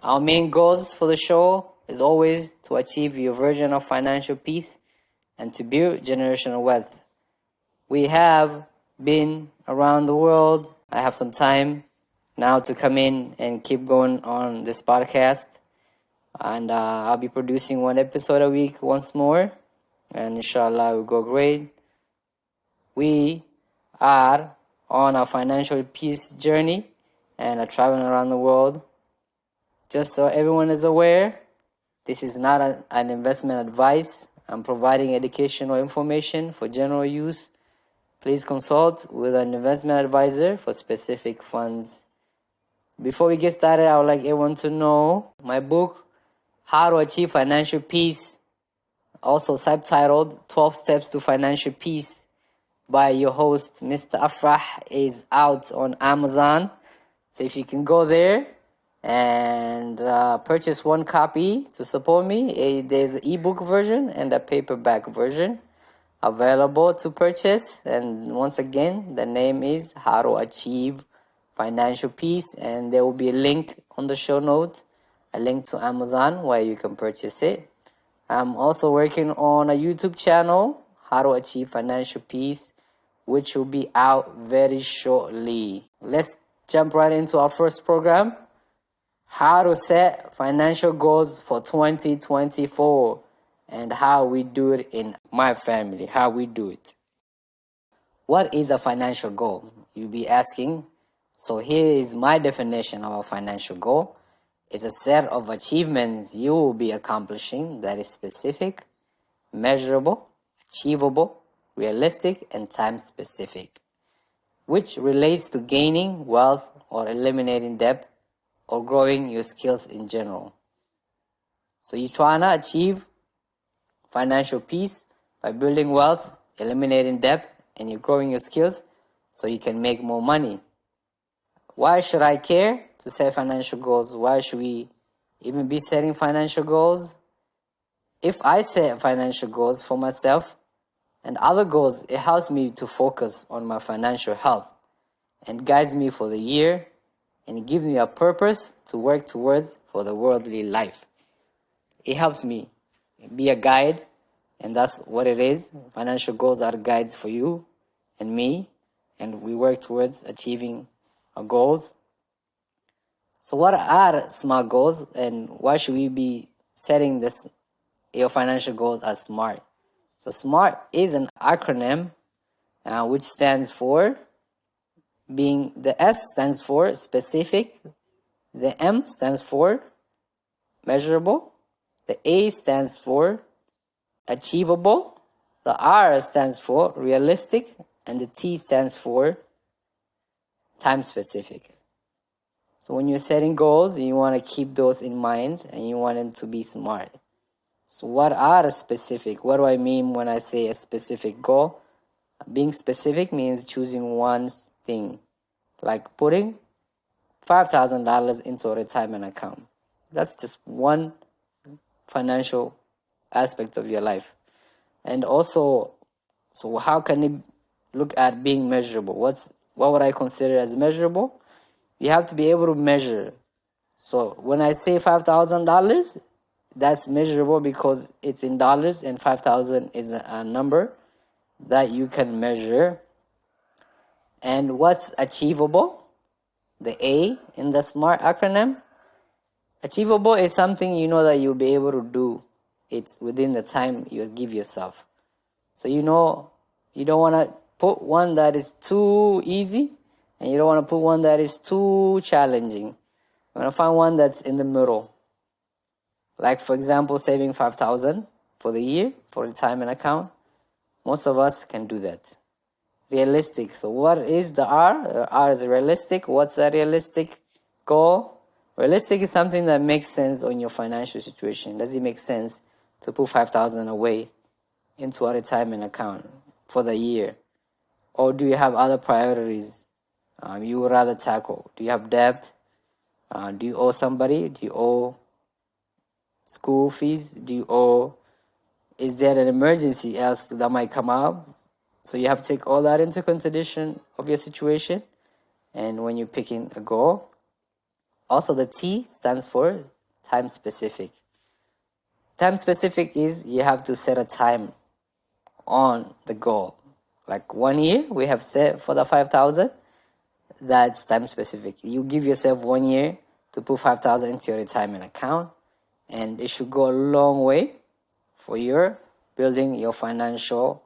Our main goals for the show is always to achieve your version of financial peace and to build generational wealth. We have been around the world. I have some time now to come in and keep going on this podcast. And I'll be producing one episode a week once more. And inshallah, it will go great. We are on a financial peace journey and are traveling around the world. Just so everyone is aware, this is not an investment advice. I'm providing educational information for general use. Please consult with an investment advisor for specific funds. Before we get started, I would like everyone to know my book, How to Achieve Financial Peace, also subtitled 12 Steps to Financial Peace by your host, Mr. Afrah, is out on Amazon. So if you can go there and purchase one copy to support me, there's an ebook version and a paperback version available to purchase. And once again, the name is How to Achieve Financial Peace, and there will be a link on the show note, a link to Amazon where you can purchase it. I'm also working on a YouTube channel, How to Achieve Financial Peace, which will be out very shortly. Let's jump right into our first program, how to set financial goals for 2024 and how we do it in my family, how we do it. What is a financial goal? You'll be asking. So here is my definition of a financial goal. It's a set of achievements you will be accomplishing that is specific, measurable, achievable, realistic, and time-specific, which relates to gaining wealth or eliminating debt or growing your skills in general. So you're trying to achieve financial peace by building wealth, eliminating debt, and you're growing your skills so you can make more money. Why should I care to set financial goals? Why should we even be setting financial goals? If I set financial goals for myself and other goals, it helps me to focus on my financial health and guides me for the year, and it gives me a purpose to work towards for the worldly life. It helps me be a guide, and that's what it is. Financial goals are guides for you and me, and we work towards achieving our goals. So what are SMART goals, and why should we be setting your financial goals as SMART? So SMART is an acronym which stands for the S stands for specific, the M stands for measurable, the A stands for achievable, the R stands for realistic, and the T stands for time specific. So when you're setting goals, you want to keep those in mind and you want them to be SMART. So what are specific? What do I mean when I say a specific goal? Being specific means choosing one thing, like putting $5,000 into a retirement account. That's just one financial aspect of your life. And also, so how can it look at being measurable? What would I consider as measurable? You have to be able to measure. So when I say $5,000, that's measurable because it's in dollars, and 5,000 is a number that you can measure. And what's achievable? The A in the SMART acronym. Achievable is something you know that you'll be able to do. It's within the time you give yourself. So you know you don't want to put one that is too easy, and you don't want to put one that is too challenging. You want to find one that's in the middle. Like, for example, saving $5,000 for the year for a retirement account. Most of us can do that. Realistic. So what is the R? R is realistic. What's a realistic goal? Realistic is something that makes sense on your financial situation. Does it make sense to put $5,000 away into a retirement account for the year? Or do you have other priorities you would rather tackle? Do you have debt? Do you owe somebody? Do you owe school fees? Is there an emergency else that might come up? So you have to take all that into consideration of your situation and when you're picking a goal. Also, the T stands for time specific. Time specific is you have to set a time on the goal. Like 1 year we have set for the 5,000. That's time specific. You give yourself 1 year to put 5,000 into your retirement account, and it should go a long way for your building your financial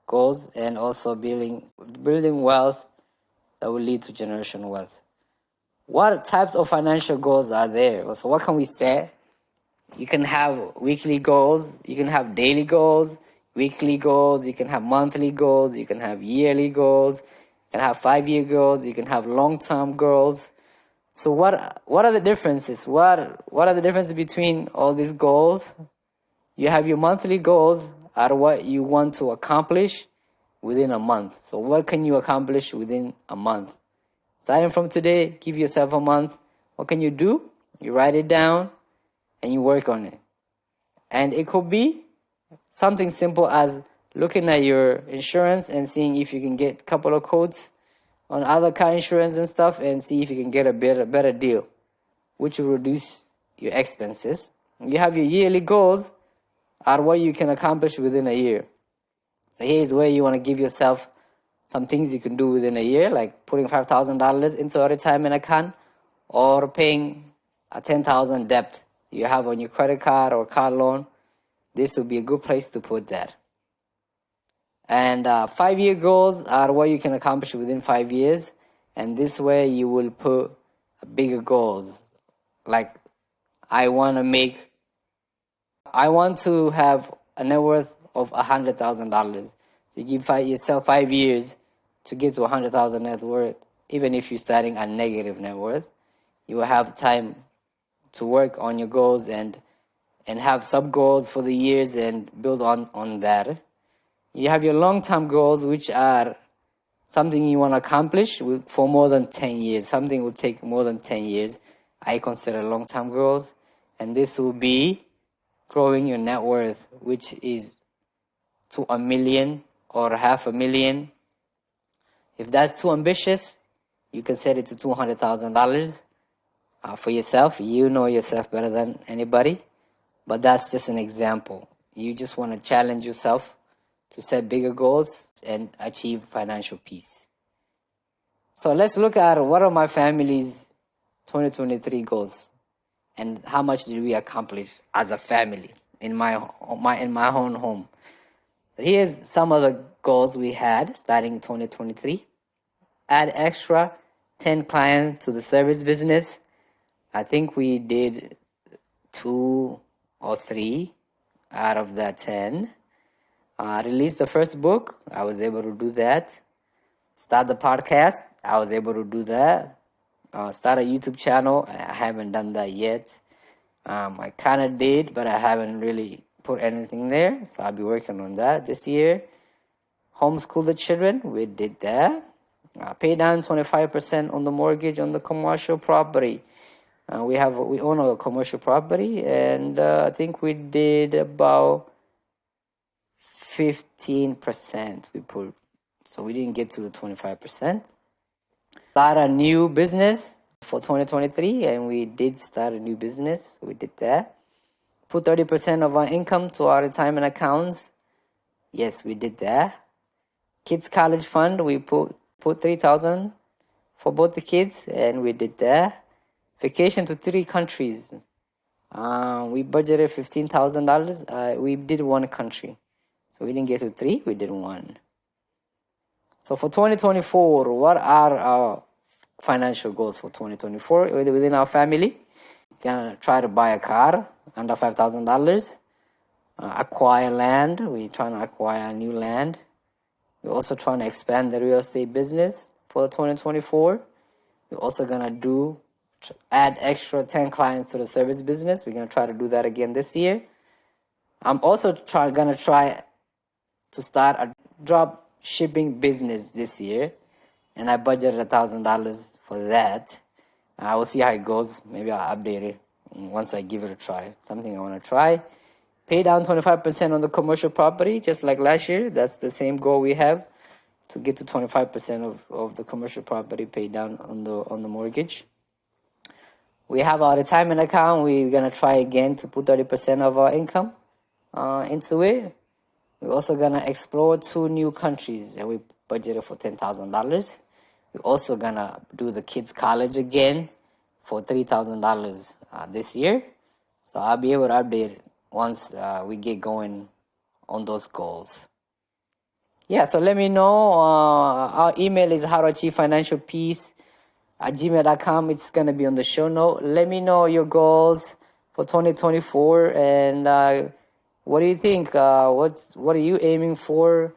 goals and also building wealth that will lead to generational wealth. What types of financial goals are there? So what can we set? You can have weekly goals, you can have daily goals, weekly goals, you can have monthly goals, you can have yearly goals, you can have 5-year goals, you can have long-term goals. So what are the differences? What are the differences between all these goals? You have your monthly goals are what you want to accomplish within a month. So what can you accomplish within a month? Starting from today, give yourself a month. What can you do? You write it down and you work on it. And it could be something simple as looking at your insurance and seeing if you can get a couple of quotes on other car insurance and stuff and see if you can get a better deal, which will reduce your expenses. You have your yearly goals are what you can accomplish within a year. So here's where you want to give yourself some things you can do within a year, like putting $5,000 into a retirement account or paying a $10,000 debt you have on your credit card or car loan. This would be a good place to put that. And 5-year goals are what you can accomplish within 5 years. And this way you will put bigger goals. Like I want to have a net worth of $100,000. So you give yourself 5 years to get to $100,000 net worth. Even if you're starting a negative net worth, you will have time to work on your goals and have sub goals for the years and build on that. You have your long-term goals, which are something you want to accomplish for more than 10 years. Something will take more than 10 years. I consider long-term goals. And this will be growing your net worth, which is to $1 million or $500,000. If that's too ambitious, you can set it to $200,000 for yourself. You know yourself better than anybody. But that's just an example. You just want to challenge yourself to set bigger goals and achieve financial peace. So let's look at what are my family's 2023 goals and how much did we accomplish as a family in my own home. Here's some of the goals we had starting in 2023. Add extra 10 clients to the service business. I think we did 2 or 3 out of that 10. Release the first book. I was able to do that. Start the podcast. I was able to do that. Start a YouTube channel. I haven't done that yet. I kind of did, but I haven't really put anything there. So I'll be working on that this year. Homeschool the children. We did that. Pay down 25% on the mortgage on the commercial property. We own a commercial property, and I think we did about 15% we put, so we didn't get to the 25%. Start a new business for 2023, and we did start a new business. We did that. Put 30% of our income to our retirement accounts. Yes, we did that. Kids college fund, we put $3,000 for both the kids, and we did that. Vacation to 3 countries. We budgeted $15,000. We did 1 country. So we didn't get to 3, we did 1. So for 2024, what are our financial goals for 2024 within our family? We're gonna try to buy a car under $5,000. Acquire land. We're trying to acquire new land. We're also trying to expand the real estate business for 2024. We're also gonna add extra 10 clients to the service business. We're gonna try to do that again this year. I'm also gonna try to start a drop shipping business this year, and I budgeted $1,000 for that. I will see how it goes. Maybe I'll update it once I give it a try. Something I want to try. Pay down 25% on the commercial property, just like last year. That's the same goal we have, to get to 25% of the commercial property paid down on the mortgage. We have our retirement account. We're gonna try again to put 30% of our income into it. We're also gonna explore 2 new countries, and we budgeted for $10,000. We're also gonna do the kids' college again for $3,000 this year. So I'll be able to update once we get going on those goals. Yeah, so let me know. Our email is howtoachievefinancialpeace@gmail.com. It's going to be on the show note. Let me know your goals for 2024 and what do you think? What are you aiming for?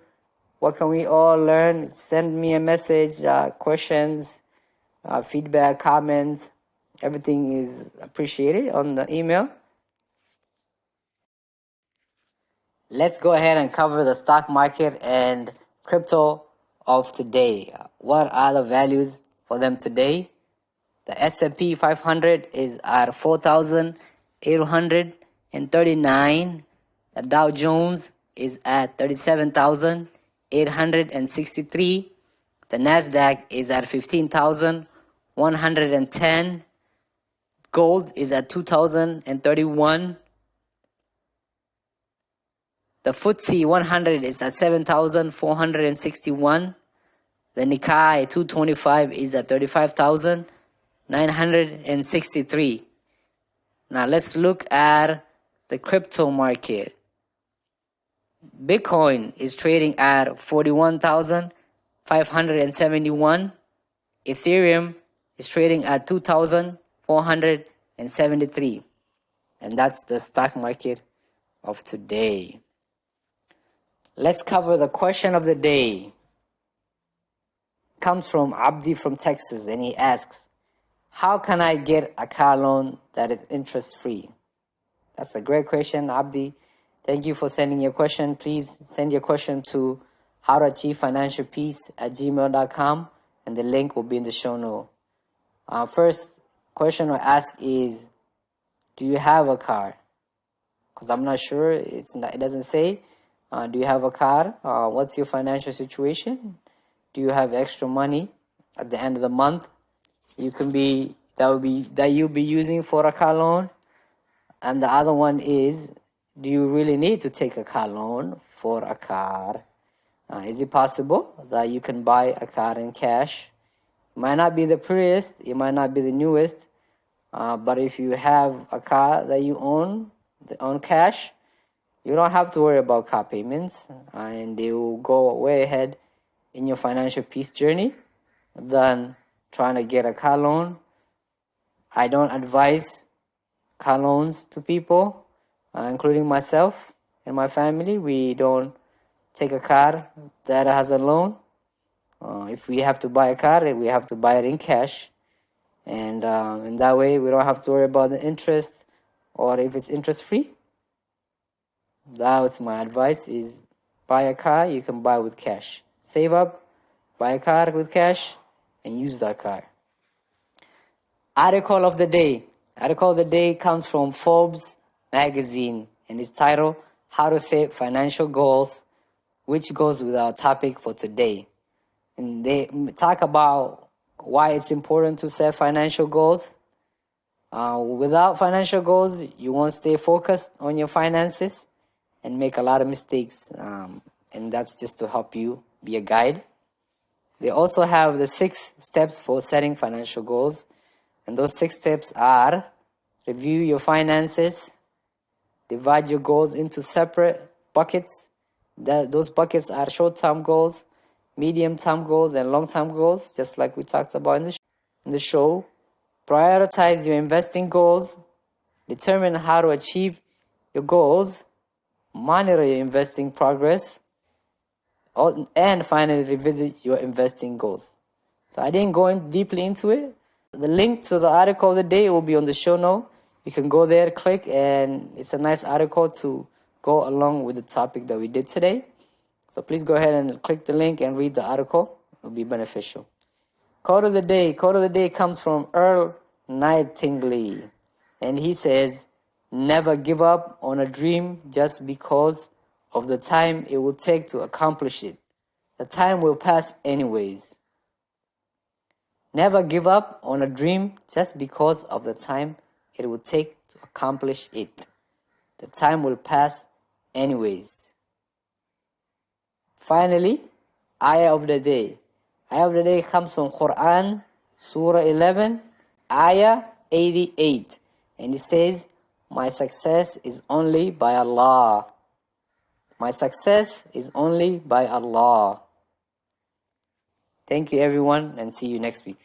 What can we all learn? Send me a message, questions, feedback, comments. Everything is appreciated on the email. Let's go ahead and cover the stock market and crypto of today. What are the values for them today? The S&P 500 is at 4,839. The Dow Jones is at 37,863. The Nasdaq is at 15,110. Gold is at 2,031. The FTSE 100 is at 7,461. The Nikkei 225 is at 35,963. Now let's look at the crypto market. Bitcoin is trading at 41,571. Ethereum is trading at 2,473. And that's the stock market of today. Let's cover the question of the day. It comes from Abdi from Texas, and he asks, how can I get a car loan that is interest-free? That's a great question, Abdi. Thank you for sending your question. Please send your question to howtoachievefinancialpeace@gmail.com, and the link will be in the show note. First question I ask is, do you have a car? Because I'm not sure. It doesn't say. Do you have a car? What's your financial situation? Do you have extra money at the end of the month? That you'll be using for a car loan. And the other one is, do you really need to take a car loan for a car? Is it possible that you can buy a car in cash? It might not be the prettiest, it might not be the newest, but if you have a car that you own cash, you don't have to worry about car payments, and they will go way ahead in your financial peace journey than trying to get a car loan. I don't advise car loans to people, including myself and my family. We don't take a car that has a loan. If we have to buy a car, we have to buy it in cash. And in that way, we don't have to worry about the interest or if it's interest-free. That was my advice, is buy a car you can buy with cash. Save up, buy a car with cash, and use that car. Article of the day. Article of the day comes from Forbes magazine, and it's titled, How to Set Financial Goals, which goes with our topic for today. And they talk about why it's important to set financial goals. Without financial goals, you won't stay focused on your finances and make a lot of mistakes. And that's just to help you be a guide. They also have the 6 steps for setting financial goals. And those 6 steps are: review your finances, divide your goals into separate buckets. Those buckets are short-term goals, medium-term goals, and long-term goals, just like we talked about in the show. Prioritize your investing goals, determine how to achieve your goals, monitor your investing progress, and finally revisit your investing goals. So I didn't go in deeply into it. The link to the article of the day will be on the show note. You can go there, click, and it's a nice article to go along with the topic that we did today. So please go ahead and click the link and read the article. It will be beneficial. Quote of the day. Quote of the day comes from Earl Nightingale. And he says, never give up on a dream just because of the time it will take to accomplish it. The time will pass anyways. Never give up on a dream just because of the time it will take to accomplish it. The time will pass anyways. Finally, Ayah of the Day. Ayah of the Day comes from Quran, Surah 11, Ayah 88. And it says, my success is only by Allah. My success is only by Allah. Thank you everyone, and see you next week.